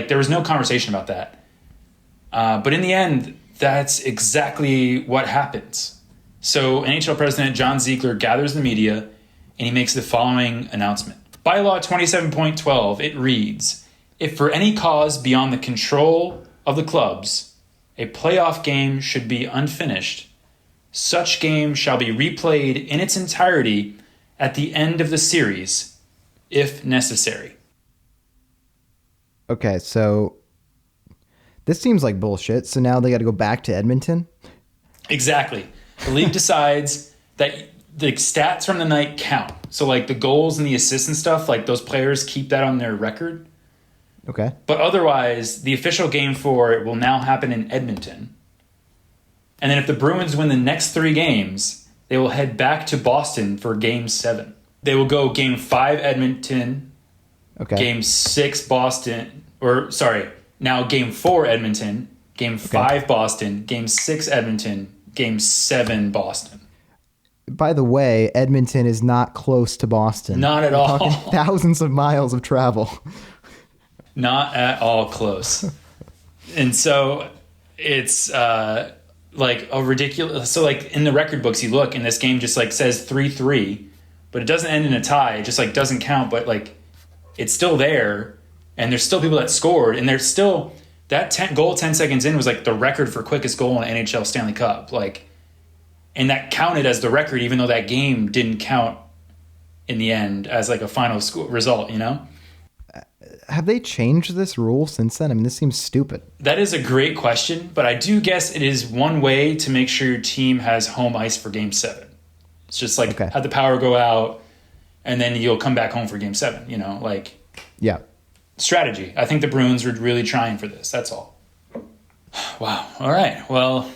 S2: there was no conversation about that. But in the end, that's exactly what happens. So NHL President John Ziegler gathers the media and he makes the following announcement. Bylaw 27.12, it reads, if for any cause beyond the control of the clubs, a playoff game should be unfinished, such game shall be replayed in its entirety at the end of the series, if necessary.
S1: Okay, so this seems like bullshit. So now they got to go back to Edmonton?
S2: Exactly. The league decides that the stats from the night count. So like the goals and the assists and stuff, like those players keep that on their record.
S1: Okay.
S2: But otherwise, the official game for it will now happen in Edmonton. And then if the Bruins win the next 3 games, they will head back to Boston for Game 7. They will go Game 5 Edmonton,
S1: Okay.
S2: Game 6 Boston, now Game 4 Edmonton, Game 5 Boston, Game 6 Edmonton, Game 7 Boston.
S1: By the way, Edmonton is not close to Boston.
S2: Not at
S1: We're
S2: all.
S1: talking thousands of miles of travel.
S2: Not at all close. And so it's like a ridiculous. So like in the record books, you look and this game just like says 3-3, but it doesn't end in a tie. It just like doesn't count, but like it's still there. And there's still people that scored, and there's still that goal 10 seconds in was like the record for quickest goal in NHL Stanley Cup. Like, and that counted as the record, even though that game didn't count in the end as like a final result, you know?
S1: Have they changed this rule since then? I mean, this seems stupid.
S2: That is a great question, but I do guess it is one way to make sure your team has home ice for Game 7. It's just like have the power go out, and then you'll come back home for Game 7, you know? Like,
S1: yeah.
S2: Strategy. I think the Bruins were really trying for this. That's all. Wow. All right. Well,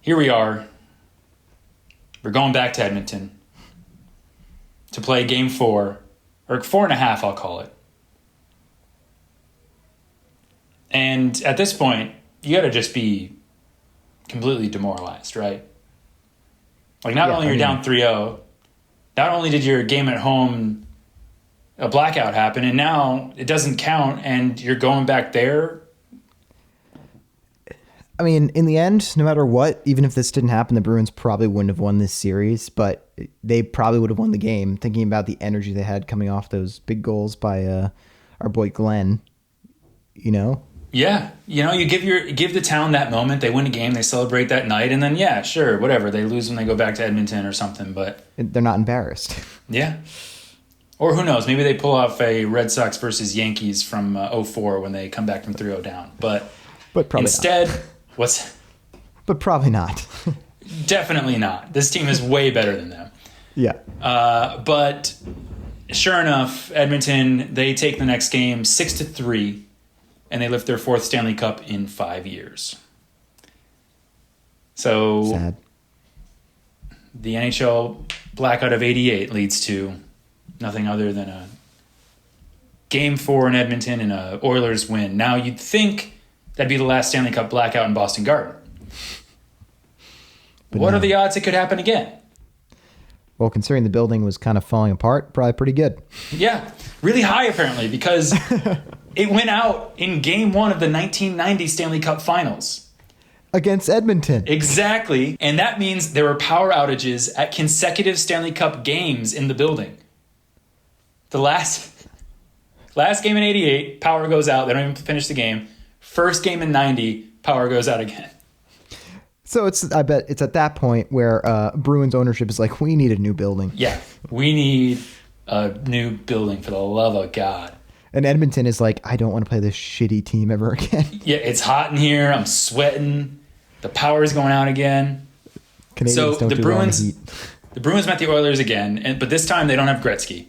S2: here we are. We're going back to Edmonton to play Game 4, or 4.5, I'll call it. And at this point, you got to just be completely demoralized, right? Like, not only you're down 3-0, not only did your game at home, a blackout happen, and now it doesn't count, and you're going back there.
S1: I mean, in the end, no matter what, even if this didn't happen, the Bruins probably wouldn't have won this series, but they probably would have won the game, thinking about the energy they had coming off those big goals by our boy Glenn, you know?
S2: Yeah. You know, you give the town that moment, they win a game, they celebrate that night, and then, yeah, sure, whatever. They lose when they go back to Edmonton or something, but...
S1: They're not embarrassed.
S2: Yeah. Or who knows, maybe they pull off a Red Sox versus Yankees from 04 when they come back from 3-0 down. But
S1: probably
S2: instead,
S1: not. But probably not.
S2: Definitely not. This team is way better than them.
S1: Yeah.
S2: But sure enough, Edmonton, they take the next game 6-3, and they lift their 4th Stanley Cup in 5 years. So
S1: sad.
S2: The NHL blackout of 88 leads to nothing other than a Game 4 in Edmonton and a Oilers win. Now, you'd think that'd be the last Stanley Cup blackout in Boston Garden. But what are the odds it could happen again?
S1: Well, considering the building was kind of falling apart, probably pretty good.
S2: Yeah, really high apparently, because it went out in Game 1 of the 1990 Stanley Cup Finals.
S1: Against Edmonton.
S2: Exactly, and that means there were power outages at consecutive Stanley Cup games in the building. The last game in 88, power goes out. They don't even finish the game. First game in 90, power goes out again.
S1: So I bet it's at that point where Bruins ownership is like, we need a new building.
S2: Yeah, we need a new building for the love of God.
S1: And Edmonton is like, I don't want to play this shitty team ever again.
S2: Yeah, it's hot in here. I'm sweating. The power is going out again.
S1: Canadians don't do well in the heat.
S2: The Bruins met the Oilers again, but this time they don't have Gretzky.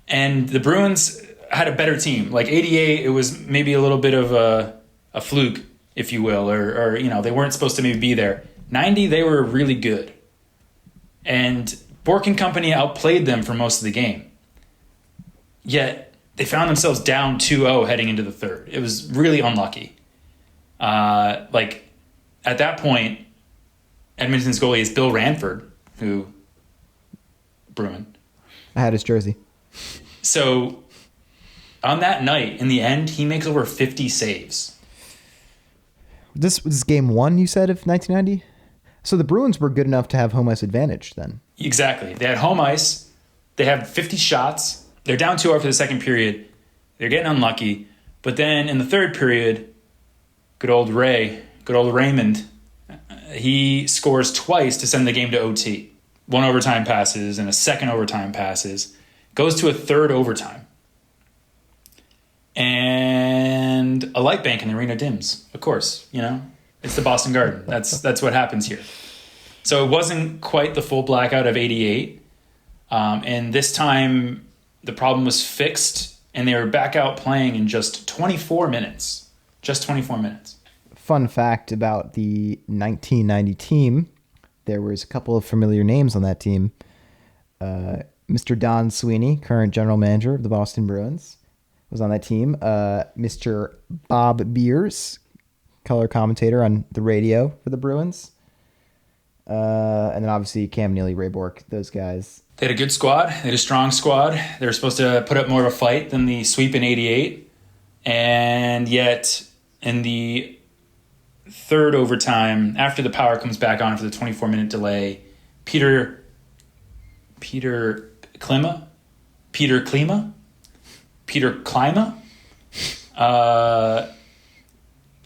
S2: And the Bruins had a better team. Like 88, it was maybe a little bit of a fluke, if you will, or you know, they weren't supposed to maybe be there. 90, they were really good. And Bork and company outplayed them for most of the game. Yet they found themselves down 2-0 heading into the third. It was really unlucky. Like at that point, Edmonton's goalie is Bill Ranford, who Bruin.
S1: I had his jersey.
S2: So on that night, in the end, he makes over 50 saves.
S1: This was game 1, you said, of 1990? So the Bruins were good enough to have home ice advantage then.
S2: Exactly. They had home ice. They have 50 shots. They're down 2 after the second period. They're getting unlucky. But then in the third period, good old Raymond, he scores twice to send the game to OT. 1 overtime passes and a second overtime passes. Goes to a third overtime. And a light bank in the arena dims. Of course, it's the Boston Garden. That's what happens here. So it wasn't quite the full blackout of 88. And this time the problem was fixed and they were back out playing in just 24 minutes. Just 24 minutes.
S1: Fun fact about the 1990 team, there was a couple of familiar names on that team. Mr. Don Sweeney, current general manager of the Boston Bruins, was on that team. Mr. Bob Beers, color commentator on the radio for the Bruins. And then obviously Cam Neely, Ray Bourque, those guys.
S2: They had a good squad. They had a strong squad. They were supposed to put up more of a fight than the sweep in 88. And yet in the third overtime, after the power comes back on for the 24-minute delay, Peter Klima,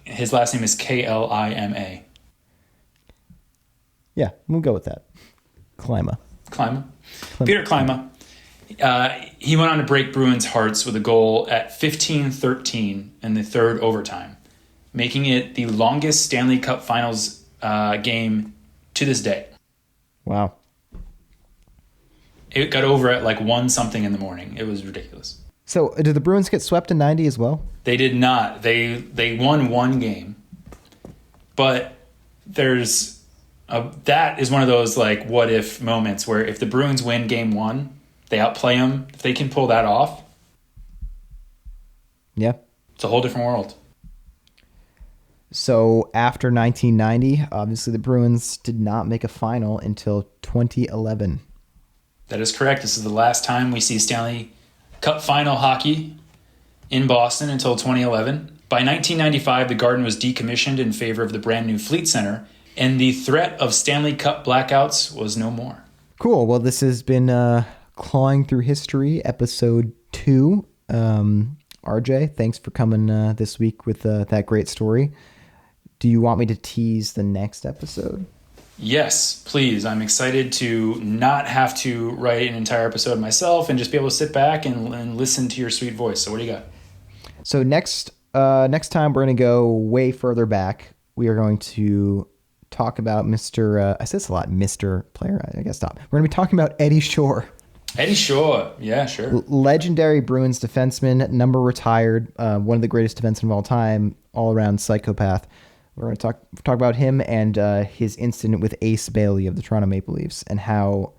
S2: his last name is Klima.
S1: Yeah, we'll go with that.
S2: Peter Klima. He went on to break Bruins' hearts with a goal at 15-13 in the third overtime, making it the longest Stanley Cup Finals game to this day.
S1: Wow.
S2: It got over at like 1-something in the morning. It was ridiculous.
S1: So did the Bruins get swept in 90 as well?
S2: They did not. They won one game. But that is one of those like what if moments where if the Bruins win game 1, they outplay them. If they can pull that off,
S1: yeah,
S2: it's a whole different world.
S1: So after 1990, obviously the Bruins did not make a final until 2011.
S2: That is correct. This is the last time we see Stanley Cup Final hockey in Boston until 2011. By 1995, the Garden was decommissioned in favor of the brand new Fleet Center, and the threat of Stanley Cup blackouts was no more.
S1: Cool. Well, this has been Clawing Through History, episode 2. RJ, thanks for coming this week with that great story. Do you want me to tease the next episode?
S2: Yes, please. I'm excited to not have to write an entire episode myself and just be able to sit back and listen to your sweet voice. So what do you got? So
S1: next time we're going to go way further back. We are going to talk about Mr. I said this a lot, Mr. Player. I guess stop. We're going to be talking about Eddie Shore.
S2: Eddie Shore. Yeah, sure.
S1: Legendary Bruins defenseman, number retired, one of the greatest defensemen of all time, all-around psychopath. We're going to talk about him and his incident with Ace Bailey of the Toronto Maple Leafs and how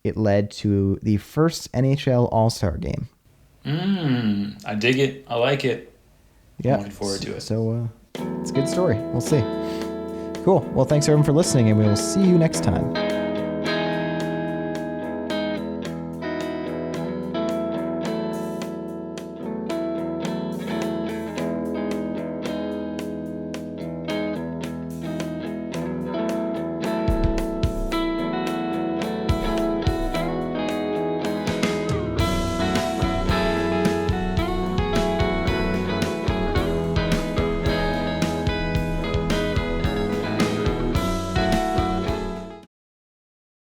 S1: it led to the first NHL All-Star game.
S2: I dig it. I like it.
S1: Yeah.
S2: I'm looking forward to it.
S1: So it's a good story. We'll see. Cool. Well, thanks everyone for listening, and we will see you next time.